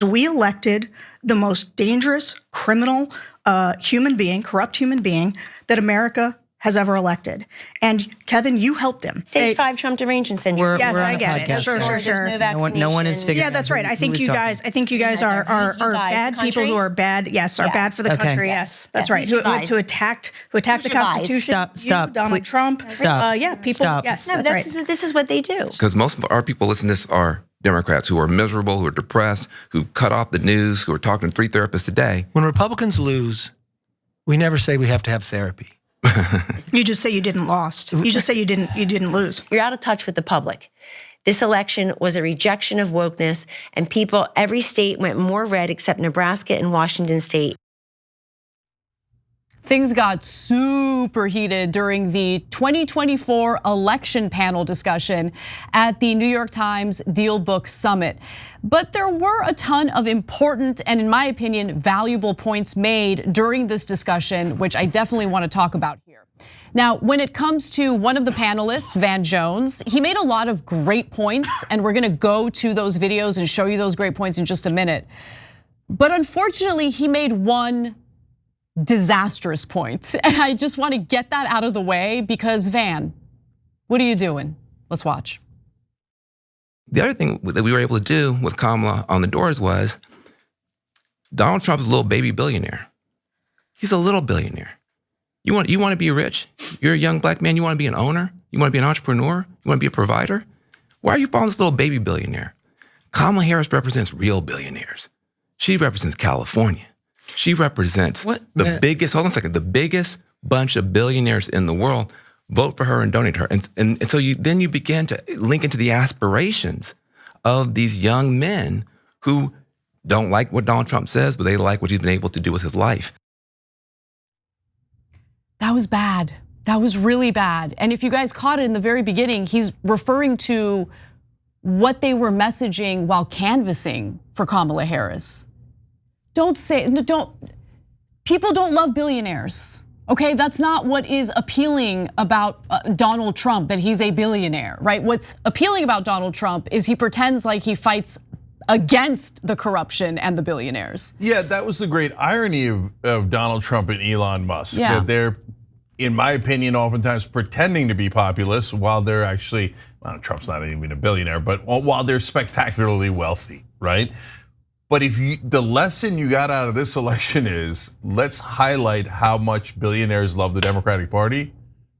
We elected the most dangerous criminal human being, corrupt human being that America has ever elected. And Kevin, you helped him. Stage 5 Trump derangement syndrome. Yes, I get it. Sure. No one is figuring. Yeah, that's right. I think you guys are bad people who are bad. Yes, are bad for the country. Yes, that's right. Who attacked the Constitution. Stop. Donald Trump. Stop. Yeah, people. Stop. Yes, no, that's right. This is what they do. Because most of our people listening to this are Democrats who are miserable, who are depressed, who cut off the news, who are talking to 3 therapists a day. When Republicans lose, we never say we have to have therapy. You just say you didn't lost. You just say you didn't lose. You're out of touch with the public. This election was a rejection of wokeness, and people, every state went more red except Nebraska and Washington State. Things got super heated during the 2024 election panel discussion at the New York Times Deal Book Summit. But there were a ton of important and, in my opinion, valuable points made during this discussion, which I definitely want to talk about here. Now, when it comes to one of the panelists, Van Jones, he made a lot of great points, and we're gonna go to those videos and show you those great points in just a minute. But unfortunately, he made one disastrous point. And I just want to get that out of the way because Van, what are you doing? Let's watch. The other thing that we were able to do with Kamala on the doors was Donald Trump is a little baby billionaire. He's a little billionaire. You want to be rich? You're a young black man. You want to be an owner? You want to be an entrepreneur? You want to be a provider? Why are you following this little baby billionaire? Kamala Harris represents real billionaires. She represents California. She represents the biggest, hold on a second, the biggest bunch of billionaires in the world. Vote for her and donate to her. And so you begin to link into the aspirations of these young men who don't like what Donald Trump says, but they like what he's been able to do with his life. That was bad. That was really bad. And if you guys caught it in the very beginning, he's referring to what they were messaging while canvassing for Kamala Harris. People don't love billionaires. Okay, that's not what is appealing about Donald Trump, that he's a billionaire, right? What's appealing about Donald Trump is he pretends like he fights against the corruption and the billionaires. Yeah, that was the great irony of Donald Trump and Elon Musk. Yeah. That they're, in my opinion, oftentimes pretending to be populists while they're actually, well, Trump's not even a billionaire, but while they're spectacularly wealthy, right? But the lesson you got out of this election is, let's highlight how much billionaires love the Democratic Party.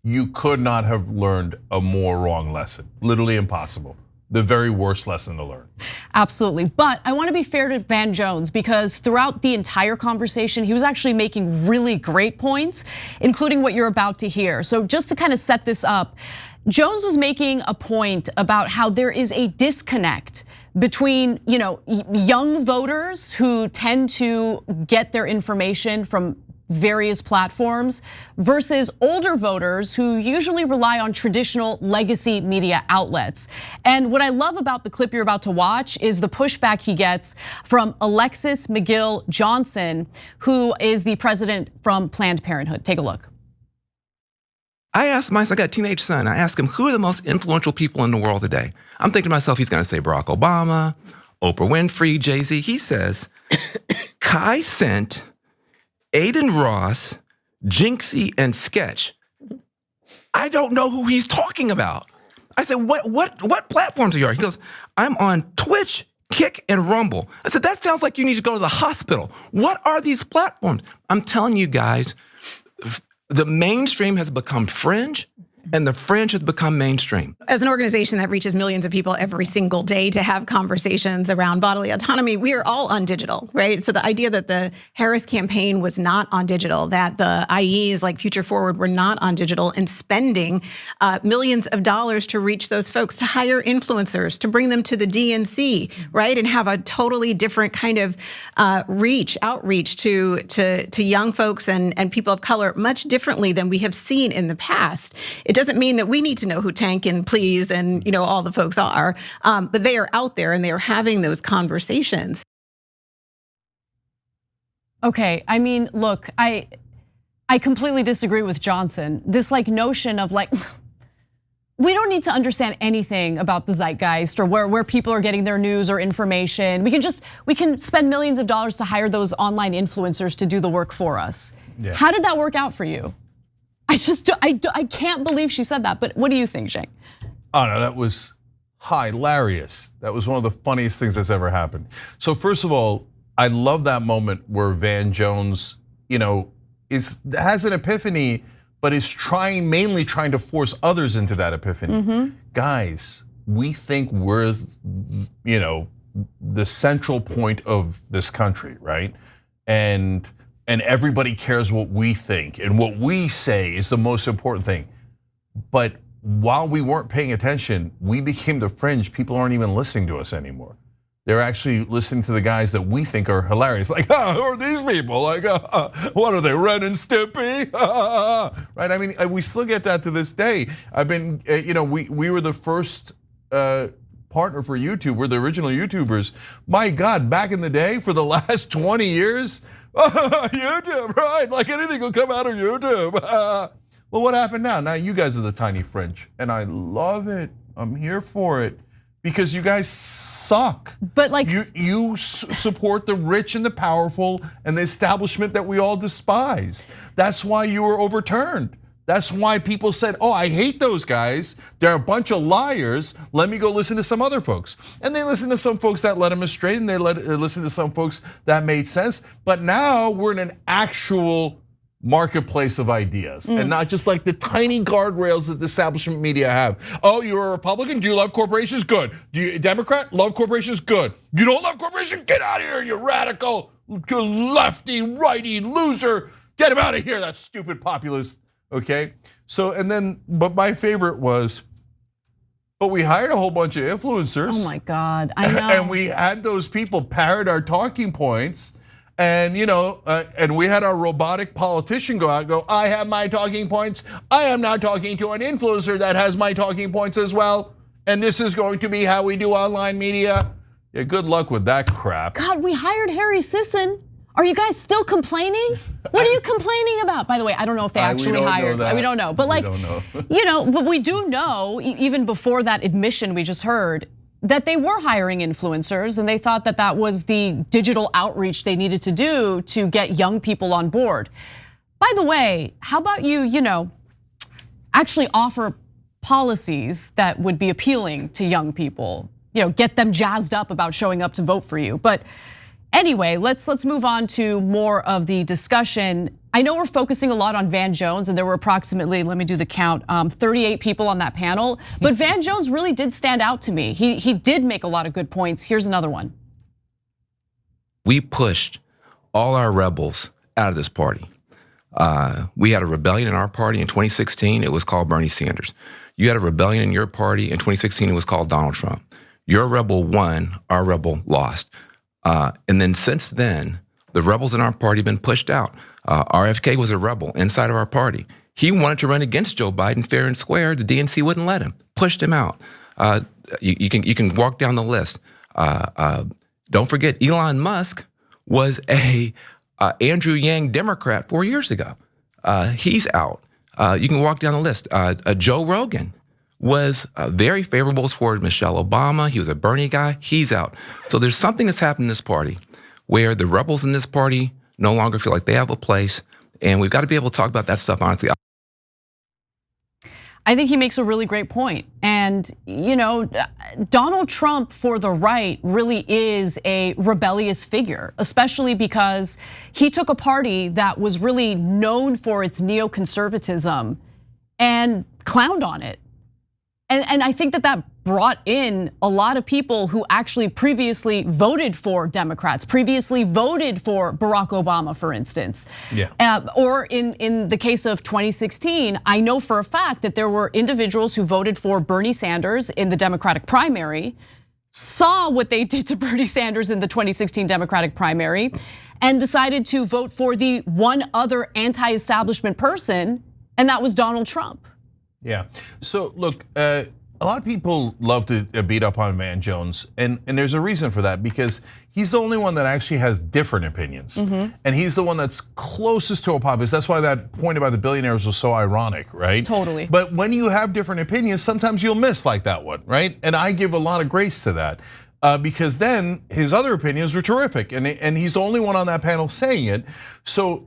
You could not have learned a more wrong lesson. Literally impossible. The very worst lesson to learn. Absolutely, but I want to be fair to Van Jones because throughout the entire conversation, he was actually making really great points, including what you're about to hear. So just to kind of set this up, Jones was making a point about how there is a disconnect between young voters who tend to get their information from various platforms versus older voters who usually rely on traditional legacy media outlets. And what I love about the clip you're about to watch is the pushback he gets from Alexis McGill Johnson, who is the president from Planned Parenthood. Take a look. I asked I got a teenage son, I asked him, who are the most influential people in the world today? I'm thinking to myself, he's gonna say Barack Obama, Oprah Winfrey, Jay-Z. He says, Kai Cent, Aiden Ross, Jinxie, and Sketch. I don't know who he's talking about. I said, what platforms are you on? He goes, I'm on Twitch, Kick, and Rumble. I said, that sounds like you need to go to the hospital. What are these platforms? I'm telling you guys, the mainstream has become fringe, and the fringe has become mainstream. As an organization that reaches millions of people every single day to have conversations around bodily autonomy, we are all on digital, right? So the idea that the Harris campaign was not on digital, that the IEs like Future Forward were not on digital and spending millions of dollars to reach those folks, to hire influencers, to bring them to the DNC, right? And have a totally different kind of outreach to young folks and people of color much differently than we have seen in the past. It doesn't mean that we need to know who Cenk and Please and all the folks are, but they are out there and they are having those conversations. Okay, I mean, look, I completely disagree with Johnson. This notion of we don't need to understand anything about the zeitgeist or where people are getting their news or information. We can spend millions of dollars to hire those online influencers to do the work for us. Yeah. How did that work out for you? I can't believe she said that, but what do you think, Cenk? Oh no, that was hilarious. That was one of the funniest things that's ever happened. So first of all, I love that moment where Van Jones, has an epiphany, but is mainly trying to force others into that epiphany. Guys, we think we're, the central point of this country, right? And everybody cares what we think, and what we say is the most important thing. But while we weren't paying attention, we became the fringe. People aren't even listening to us anymore. They're actually listening to the guys that we think are hilarious. Like, who are these people? Like, what are they, Ren and Stimpy? Right? I mean, we still get that to this day. I've been, we were the first partner for YouTube. We're the original YouTubers. My God, back in the day, for the last 20 years, YouTube, right? Like anything will come out of YouTube. Well, what happened now? Now you guys are the tiny fringe, and I love it. I'm here for it. Because you guys suck. But like you support the rich and the powerful and the establishment that we all despise. That's why you were overturned. That's why people said, "Oh, I hate those guys. They're a bunch of liars. Let me go listen to some other folks." And they listened to some folks that led them astray, and they listened to some folks that made sense. But now we're in an actual marketplace of ideas, and not just like the tiny guardrails that the establishment media have. Oh, you're a Republican? Do you love corporations? Good. Do you Democrat? Love corporations? Good. You don't love corporations? Get out of here, you radical, lefty, righty loser. Get him out of here, that stupid populist. Okay? So, but my favorite was, but we hired a whole bunch of influencers. Oh my God, I know. And we had those people parrot our talking points. And and we had our robotic politician go out and go, I have my talking points. I am now talking to an influencer that has my talking points as well. And this is going to be how we do online media. Yeah, good luck with that crap. God, we hired Harry Sisson. Are you guys still complaining? What are you complaining about? By the way, I don't know if they actually hired. We don't know. But like, but we do know, even before that admission we just heard, that they were hiring influencers, and they thought that that was the digital outreach they needed to do to get young people on board. By the way, how about you actually offer policies that would be appealing to young people, get them jazzed up about showing up to vote for you. But anyway, let's move on to more of the discussion. I know we're focusing a lot on Van Jones, and there were approximately, let me do the count, 38 people on that panel. But Van Jones really did stand out to me. He did make a lot of good points. Here's another one. We pushed all our rebels out of this party. We had a rebellion in our party in 2016. It was called Bernie Sanders. You had a rebellion in your party in 2016. It was called Donald Trump. Your rebel won. Our rebel lost. And then since then, the rebels in our party have been pushed out. RFK was a rebel inside of our party. He wanted to run against Joe Biden fair and square. The DNC wouldn't let him. Pushed him out. You can walk down the list. Don't forget, Elon Musk was a Andrew Yang Democrat 4 years ago. He's out. You can walk down the list. Joe Rogan was very favorable toward Michelle Obama. He was a Bernie guy. He's out. So there's something that's happened in this party where the rebels in this party no longer feel like they have a place. And we've got to be able to talk about that stuff, honestly. I think he makes a really great point. And Donald Trump for the right really is a rebellious figure, especially because he took a party that was really known for its neoconservatism and clowned on it. And I think that brought in a lot of people who actually previously voted for Democrats, previously voted for Barack Obama, for instance. Yeah. Or in the case of 2016, I know for a fact that there were individuals who voted for Bernie Sanders in the Democratic primary, saw what they did to Bernie Sanders in the 2016 Democratic primary, and decided to vote for the one other anti-establishment person, and that was Donald Trump. Yeah, so look, a lot of people love to beat up on Van Jones, and there's a reason for that, because he's the only one that actually has different opinions. And he's the one that's closest to a populist. That's why that point about the billionaires was so ironic, right? Totally. But when you have different opinions, sometimes you'll miss like that one, right? And I give a lot of grace to that. Because then his other opinions were terrific, and he's the only one on that panel saying it. So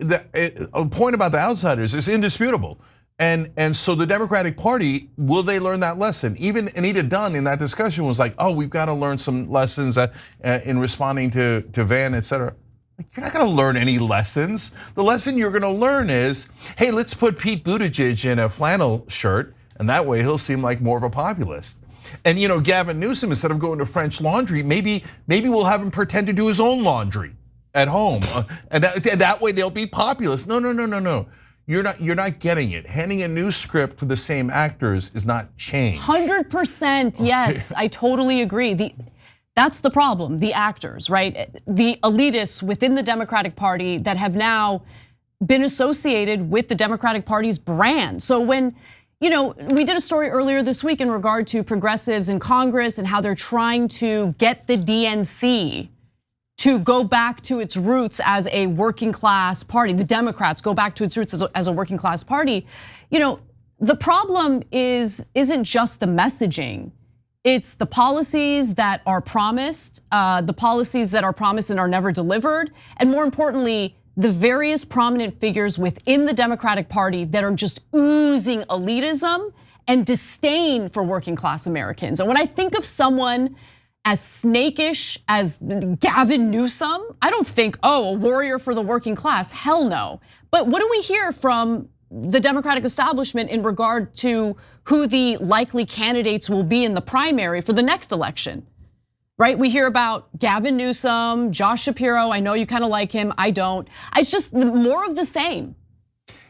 a point about the outsiders is indisputable. And so the Democratic Party, will they learn that lesson? Even Anita Dunn in that discussion was like, oh, we've got to learn some lessons in responding to Van, et cetera. Like, you're not gonna learn any lessons. The lesson you're gonna learn is, hey, let's put Pete Buttigieg in a flannel shirt, and that way he'll seem like more of a populist. And Gavin Newsom, instead of going to French Laundry, maybe we'll have him pretend to do his own laundry at home, and that way they'll be populist. No. You're not getting it. Handing a new script to the same actors is not change. 100%, yes, I totally agree. That's the problem, the actors, right? The elitists within the Democratic Party that have now been associated with the Democratic Party's brand. So when, we did a story earlier this week in regard to progressives in Congress and how they're trying to get the DNC to go back to its roots as a working class party. The Democrats go back to its roots as a working class party. The problem isn't just the messaging. It's the policies that are promised, the policies that are promised and are never delivered, and more importantly, the various prominent figures within the Democratic Party that are just oozing elitism and disdain for working class Americans. And when I think of someone as snakish as Gavin Newsom, I don't think, a warrior for the working class, hell no. But what do we hear from the Democratic establishment in regard to who the likely candidates will be in the primary for the next election? Right, we hear about Gavin Newsom, Josh Shapiro. I know you kind of like him, I don't. It's just more of the same.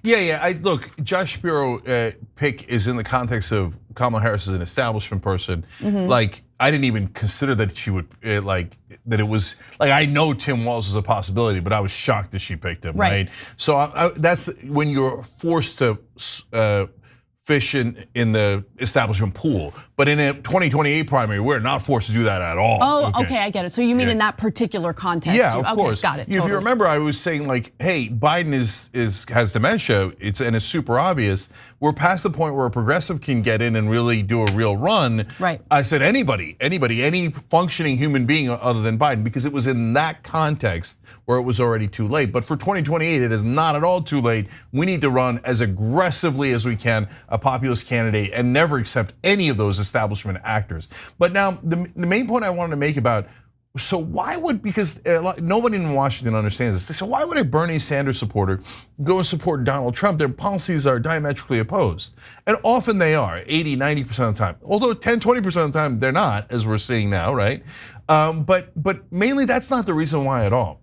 Yeah. Look, Josh Shapiro pick is in the context of Kamala Harris as an establishment person. Like, I didn't even consider that she would that it was like, I know Tim Walz was a possibility, but I was shocked that she picked him. Right. So that's when you're forced to fish in the establishment pool. But in a 2028 primary, we're not forced to do that at all. Oh, okay, I get it. So you mean in that particular context? Yeah, of course. Got it. If you remember, I was saying like, hey, Biden has dementia. It's super obvious. We're past the point where a progressive can get in and really do a real run. Right. I said anybody, any functioning human being other than Biden, because it was in that context where it was already too late. But for 2028, it is not at all too late. We need to run as aggressively as we can a populist candidate and never accept any of those establishment actors. But now the main point I wanted to make about, so why would, because nobody in Washington understands this, they say, why would a Bernie Sanders supporter go and support Donald Trump? Their policies are diametrically opposed. And often they are, 80, 90% of the time. Although 10, 20% of the time they're not, as we're seeing now, right? But mainly that's not the reason why at all.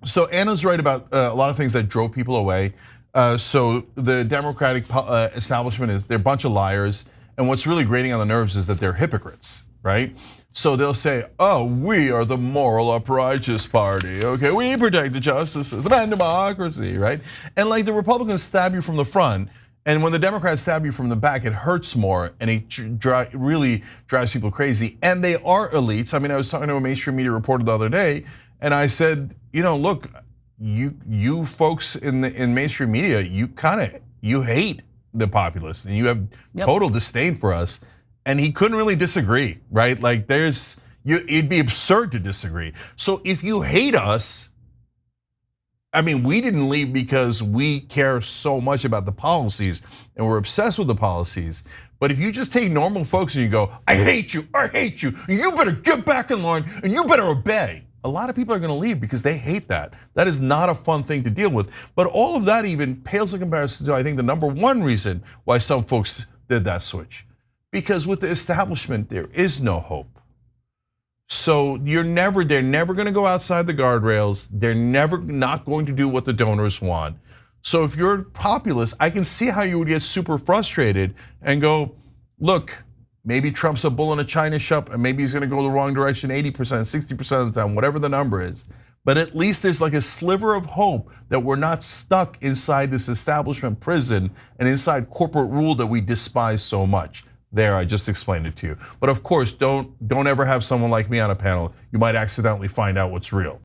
So Anna's right about a lot of things that drove people away. So the Democratic establishment they're a bunch of liars. And what's really grating on the nerves is that they're hypocrites, right? So they'll say, oh, we are the moral uprighteous party, okay? We protect the justice system and democracy, right? And like the Republicans stab you from the front, and when the Democrats stab you from the back, it hurts more, and it really drives people crazy. And they are elites. I mean, I was talking to a mainstream media reporter the other day, and I said, look, you folks in mainstream media, you hate the populists, and you have total disdain for us. And he couldn't really disagree, right? Like it'd be absurd to disagree. So if you hate us, I mean, we didn't leave because we care so much about the policies and we're obsessed with the policies. But if you just take normal folks and you go, I hate you, you better get back in line and you better obey. A lot of people are gonna leave because they hate that. That is not a fun thing to deal with. But all of that even pales in comparison to, I think, the number one reason why some folks did that switch. Because with the establishment, there is no hope. So they're never gonna go outside the guardrails. They're never not going to do what the donors want. So if you're populist, I can see how you would get super frustrated and go, look, maybe Trump's a bull in a china shop and maybe he's gonna go the wrong direction 80%, 60% of the time, whatever the number is. But at least there's like a sliver of hope that we're not stuck inside this establishment prison and inside corporate rule that we despise so much. There, I just explained it to you. But of course, don't ever have someone like me on a panel. You might accidentally find out what's real.